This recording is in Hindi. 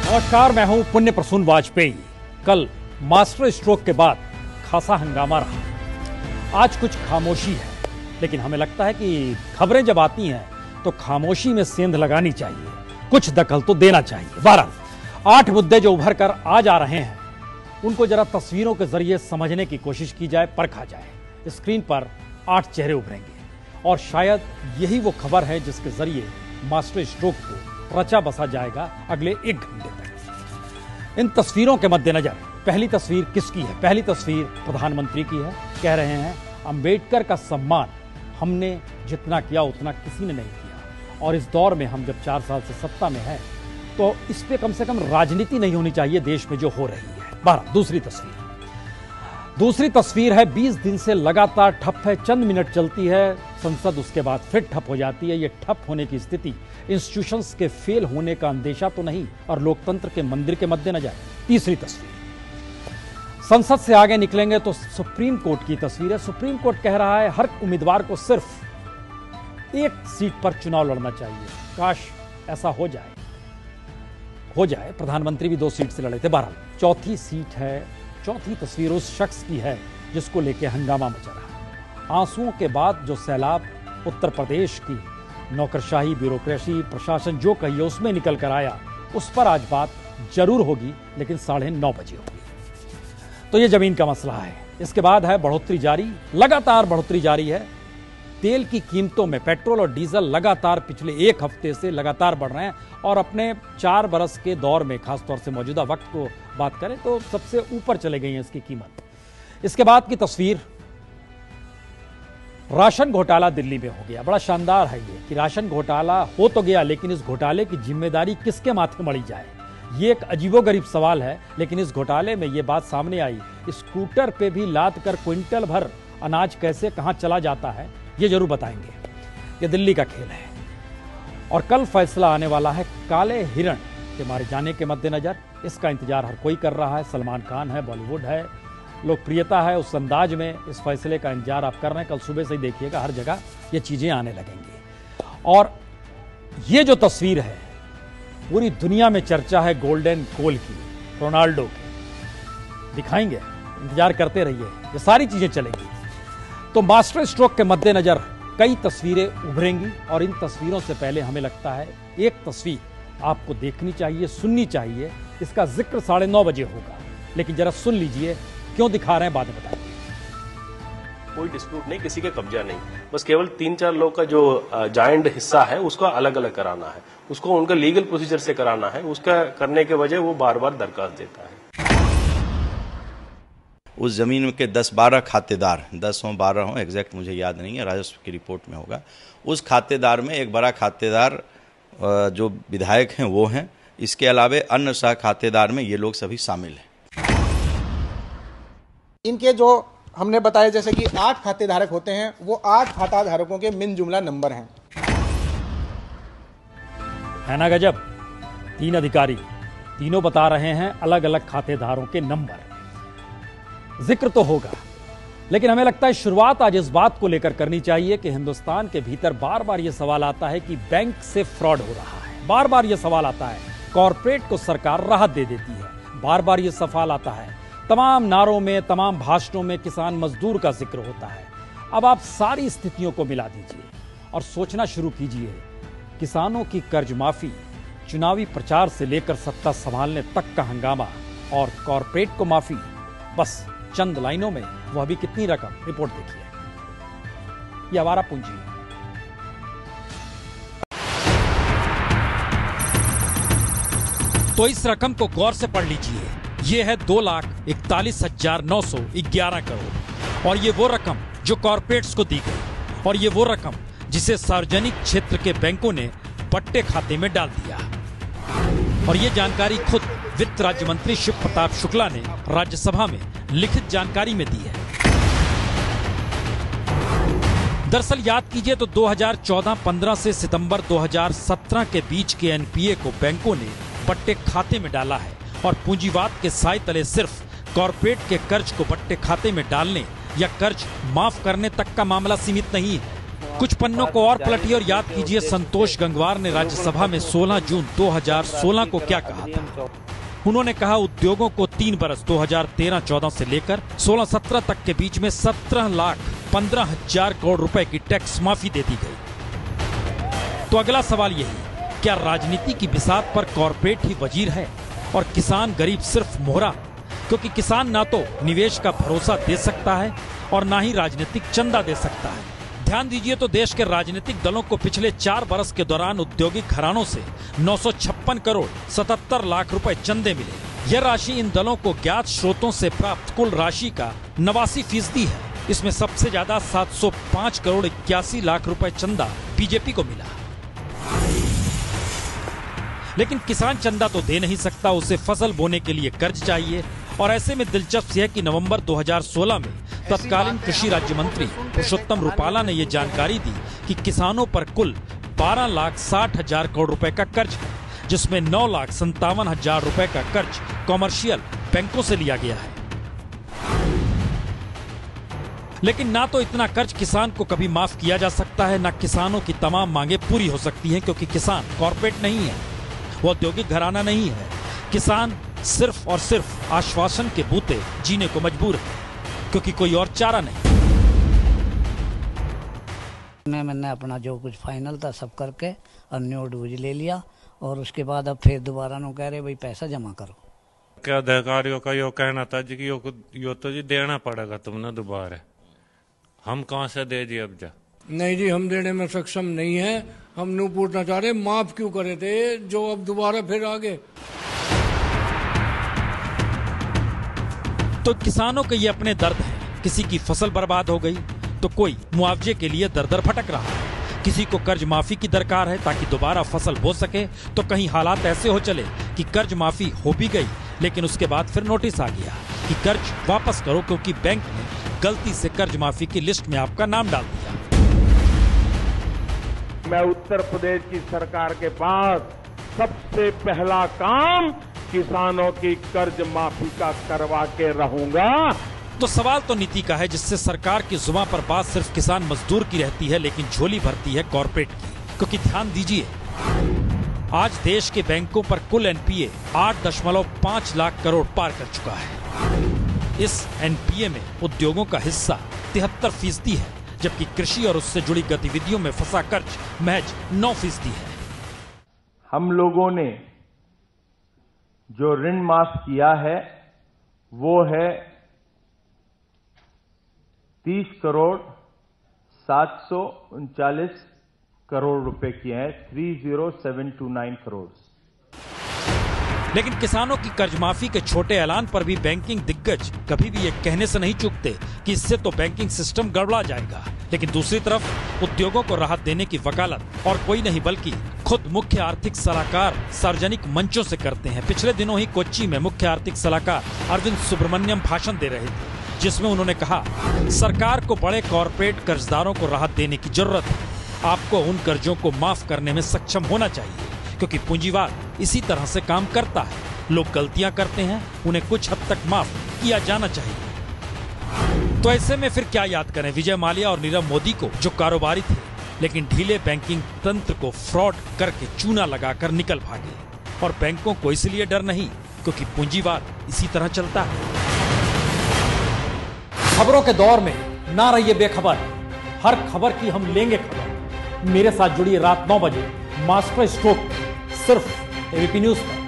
नमस्कार, मैं हूं पुण्य प्रसून वाजपेयी। कल मास्टर स्ट्रोक के बाद खासा हंगामा रहा। आज कुछ खामोशी है, लेकिन हमें लगता है कि खबरें जब आती हैं तो खामोशी में सेंध लगानी चाहिए, कुछ दखल तो देना चाहिए। बहरहाल 8 मुद्दे जो उभर कर आज आ रहे हैं उनको जरा तस्वीरों के जरिए समझने की कोशिश की जाए, परखा जाए। स्क्रीन पर 8 चेहरे उभरेंगे और शायद यही वो खबर है जिसके जरिए मास्टर स्ट्रोक को रचा बसा जाएगा अगले 1 घंटे तक। इन तस्वीरों के मद्देनजर पहली तस्वीर किसकी है? पहली तस्वीर प्रधानमंत्री की है। कह रहे हैं अंबेडकर का सम्मान हमने जितना किया उतना किसी ने नहीं किया, और इस दौर में हम जब 4 साल से सत्ता में हैं तो इस पे कम से कम राजनीति नहीं होनी चाहिए देश में जो हो रही है। 12 दूसरी तस्वीर है 20 दिन से लगातार ठप है। चंद मिनट चलती है संसद, उसके बाद फिर ठप हो जाती है। ये ठप होने की स्थिति इंस्टीट्यूशंस के फेल होने का अंदेशा तो नहीं, और लोकतंत्र के मंदिर के मद्देनजर। तीसरी तस्वीर, संसद से आगे निकलेंगे तो सुप्रीम कोर्ट की तस्वीर है। सुप्रीम कोर्ट कह रहा है हर उम्मीदवार को सिर्फ 1 सीट पर चुनाव लड़ना चाहिए। काश ऐसा हो जाए। प्रधानमंत्री भी 2 सीट से लड़े थे। बहरहाल चौथी तस्वीर उस शख्स की है जिसको लेके हंगामा मचा रहा। आंसुओं के बाद जो सैलाब उत्तर प्रदेश की नौकरशाही, ब्यूरोक्रेसी, प्रशासन जो कहिए उसमें निकल कर आया, उस पर आज बात जरूर होगी, लेकिन 9:30 बजे होगी। तो ये जमीन का मसला है। इसके बाद है बढ़ोतरी जारी, लगातार बढ़ोतरी जारी है। तेल की कीमतों में पेट्रोल और डीजल लगातार पिछले 1 हफ्ते से लगातार बढ़ रहे हैं, और अपने 4 बरस के दौर में, खासतौर से मौजूदा वक्त को बात करें तो सबसे ऊपर चले गई है इसकी कीमत। इसके बाद की तस्वीर, राशन घोटाला दिल्ली में हो गया। बड़ा शानदार है ये कि राशन घोटाला हो तो गया, लेकिन इस घोटाले की जिम्मेदारी किसके माथे मढ़ी जाए, ये एक अजीबोगरीब सवाल है। लेकिन इस घोटाले में ये बात सामने आई, स्कूटर पे भी लाद कर क्विंटल भर अनाज कैसे कहां चला जाता है, ये जरूर बताएंगे। ये दिल्ली का खेल है। और कल फैसला आने वाला है काले हिरण के मारे जाने के मद्देनजर। इसका इंतजार हर कोई कर रहा है। सलमान खान है, बॉलीवुड है, लोकप्रियता है, उस अंदाज में इस फैसले का इंतजार आप कर रहे हैं। कल सुबह से ही देखिएगा हर जगह ये चीजें आने लगेंगी। और ये जो तस्वीर है, पूरी दुनिया में चर्चा है गोल्डन गोल की, रोनाल्डो की। दिखाएंगे, इंतजार करते रहिए, ये सारी चीजें चलेंगी। तो मास्टर स्ट्रोक के मद्देनजर कई तस्वीरें उभरेंगी, और इन तस्वीरों से पहले हमें लगता है एक तस्वीर आपको देखनी चाहिए, सुननी चाहिए। इसका जिक्र 9:30 बजे होगा, लेकिन जरा सुन लीजिए क्यों दिखा रहे हैं, बाद में बताएंगे। कोई डिस्प्यूट नहीं, किसी का कब्जा नहीं, बस केवल 3-4 लोग का जो जायंट हिस्सा है उसका अलग अलग कराना है, उसको उनका लीगल प्रोसीजर से कराना है। उसका करने के वजह वो बार बार दरखास्त देता है। उस जमीन के 10-12 खातेदार, 10 हों 12 हों, एग्जैक्ट मुझे याद नहीं है, राजस्व की रिपोर्ट में होगा। उस खातेदार में एक बड़ा खातेदार जो विधायक हैं वो हैं। इसके अलावे अन्य सह खातेदार में ये लोग सभी शामिल हैं। इनके जो हमने बताया जैसे कि 8 खातेधारक होते हैं, वो 8 खाताधारकों के मिन जुमला नंबर हैं। है ना गजब। 3 अधिकारी, तीनों बता रहे हैं अलग अलग खातेदारों के नंबर। जिक्र तो होगा, लेकिन हमें लगता है शुरुआत आज इस बात को लेकर करनी चाहिए कि हिंदुस्तान के भीतर बार बार यह सवाल आता है कि बैंक से फ्रॉड हो रहा है। बार बार यह सवाल आता है, कॉरपोरेट को सरकार राहत दे देती है। बार बार यह सवाल आता है, तमाम नारों में, तमाम भाषणों में किसान मजदूर का जिक्र होता है। अब आप सारी स्थितियों को मिला दीजिए और सोचना शुरू कीजिए, किसानों की कर्ज माफी, चुनावी प्रचार से लेकर सत्ता संभालने तक का हंगामा, और कॉरपोरेट को माफी, बस चंद लाइनों में वह भी कितनी रकम। रिपोर्ट देखिए, यह आवारा पूंजी है। तो इस रकम को गौर से पढ़ लीजिए। यह है 2,41,911 करोड़, और ये वो रकम जो कॉरपोरेट्स को दी गई, और ये वो रकम जिसे सार्वजनिक क्षेत्र के बैंकों ने पट्टे खाते में डाल दिया। और ये जानकारी खुद वित्त राज्य मंत्री शिव प्रताप शुक्ला ने राज्यसभा में लिखित जानकारी में दी है। दरअसल याद कीजिए तो 2014-15 से सितंबर 2017 के बीच के एनपीए को बैंकों ने पट्टे खाते में डाला है, और पूंजीवाद के साए तले सिर्फ कॉरपोरेट के कर्ज को पट्टे खाते में डालने या कर्ज माफ करने तक का मामला सीमित नहीं है। कुछ पन्नों को और पलटिए और याद कीजिए संतोष गंगवार ने राज्यसभा में 16 जून 2016 को क्या कहा था। उन्होंने कहा उद्योगों को 3 बरस 2013-14 से लेकर 16-17 तक के बीच में 17,15,000 करोड़ रुपए की टैक्स माफी दे दी गई। तो अगला सवाल यही, क्या राजनीति की बिसात पर कॉर्पोरेट ही वजीर है और किसान गरीब सिर्फ मोहरा? क्योंकि किसान ना तो निवेश का भरोसा दे सकता है और ना ही राजनीतिक चंदा दे सकता है। ध्यान दीजिए तो देश के राजनीतिक दलों को पिछले 4 बरस के दौरान औद्योगिक घरानों से 956 करोड़ 77 लाख रुपए चंदे मिले। यह राशि इन दलों को ज्ञात स्रोतों से प्राप्त कुल राशि का 89% है। इसमें सबसे ज्यादा 705 करोड़ 81 लाख रुपए चंदा बीजेपी को मिला। लेकिन किसान चंदा तो दे नहीं सकता, उसे फसल बोने के लिए कर्ज चाहिए। और ऐसे में दिलचस्प है कि नवंबर 2016 में तत्कालीन कृषि राज्य मंत्री पुरुषोत्तम रुपाला ने ये जानकारी दी कि किसानों पर कुल 12,60,000 करोड़ रुपए का कर्ज है, जिसमें 9,57,000 रुपए का कर्ज कॉमर्शियल बैंकों से लिया गया है। लेकिन ना तो इतना कर्ज किसान को कभी माफ किया जा सकता है, ना किसानों की तमाम मांगे पूरी हो सकती हैं, क्योंकि किसान कॉर्पोरेट नहीं है, वो औद्योगिक घराना नहीं है। किसान सिर्फ और सिर्फ आश्वासन के बूते जीने को मजबूर है, क्योंकि कोई और चारा नहीं। मैंने अपना जो कुछ फाइनल था सब करके और न्यू ड्यूज ले लिया और उसके बाद अब फिर दोबारा नो कह रहे भाई पैसा जमा करो। क्या अधिकारियों का यो कहना था जी कि यो तो जी देना पड़ेगा तुमने दोबारा, हम कहाँ से दे जी अब जा। नहीं जी, हम देने में सक्षम नहीं है। हम न्यू पूछना चाह रहे माफ क्यों करे थे जो अब दोबारा फिर आगे। तो किसानों के ये अपने दर्द हैं। किसी की फसल बर्बाद हो गई तो कोई मुआवजे के लिए दर-दर भटक रहा है, किसी को कर्ज माफी की दरकार है ताकि दोबारा फसल बो सके, तो कहीं हालात ऐसे हो चले कि कर्ज माफी हो भी गई लेकिन उसके बाद फिर नोटिस आ गया कि कर्ज वापस करो, क्योंकि बैंक ने गलती से कर्ज माफी की लिस्ट में आपका नाम डाल दिया। मैं उत्तर प्रदेश की सरकार के पास सबसे पहला काम किसानों की कर्ज माफी का करवा के रहूंगा। तो सवाल तो नीति का है, जिससे सरकार की जुबान पर बात सिर्फ किसान मजदूर की रहती है लेकिन झोली भरती है कॉर्पोरेट की। क्योंकि ध्यान दीजिए, आज देश के बैंकों पर कुल एनपीए 8.5 लाख करोड़ पार कर चुका है। इस एनपीए में उद्योगों का हिस्सा 73% है, जबकि कृषि और उससे जुड़ी गतिविधियों में फंसा कर्ज महज 9% है। हम लोगों ने जो ऋण माफ किया है वो है 30 करोड़ 739 करोड़ रुपए की है, 30729 करोड़। लेकिन किसानों की कर्ज माफी के छोटे ऐलान पर भी बैंकिंग दिग्गज कभी भी ये कहने से नहीं चूकते कि इससे तो बैंकिंग सिस्टम गड़बड़ा जाएगा। लेकिन दूसरी तरफ उद्योगों को राहत देने की वकालत और कोई नहीं बल्कि खुद मुख्य आर्थिक सलाहकार सार्वजनिक मंचों से करते हैं। पिछले दिनों ही कोच्चि में मुख्य आर्थिक सलाहकार अरविंद सुब्रमण्यम भाषण दे रहे थे, जिसमें उन्होंने कहा सरकार को बड़े कॉर्पोरेट कर्जदारों को राहत देने की जरूरत है। आपको उन कर्जों को माफ करने में सक्षम होना चाहिए, क्योंकि पूंजीवाद इसी तरह से काम करता है। लोग गलतियां करते हैं, उन्हें कुछ हद तक माफ किया जाना चाहिए। तो ऐसे में फिर क्या याद करें विजय माल्या और नीरव मोदी को, जो कारोबारी थे लेकिन ढीले बैंकिंग तंत्र को फ्रॉड करके चूना लगाकर निकल भागे। और बैंकों को इसलिए डर नहीं क्योंकि पूंजीवाद इसी तरह चलता है। खबरों के दौर में ना रहिए बेखबर, हर खबर की हम लेंगे खबर। मेरे साथ जुड़िए रात 9 बजे मास्टर स्ट्रोक सिर्फ एबीपी न्यूज पर।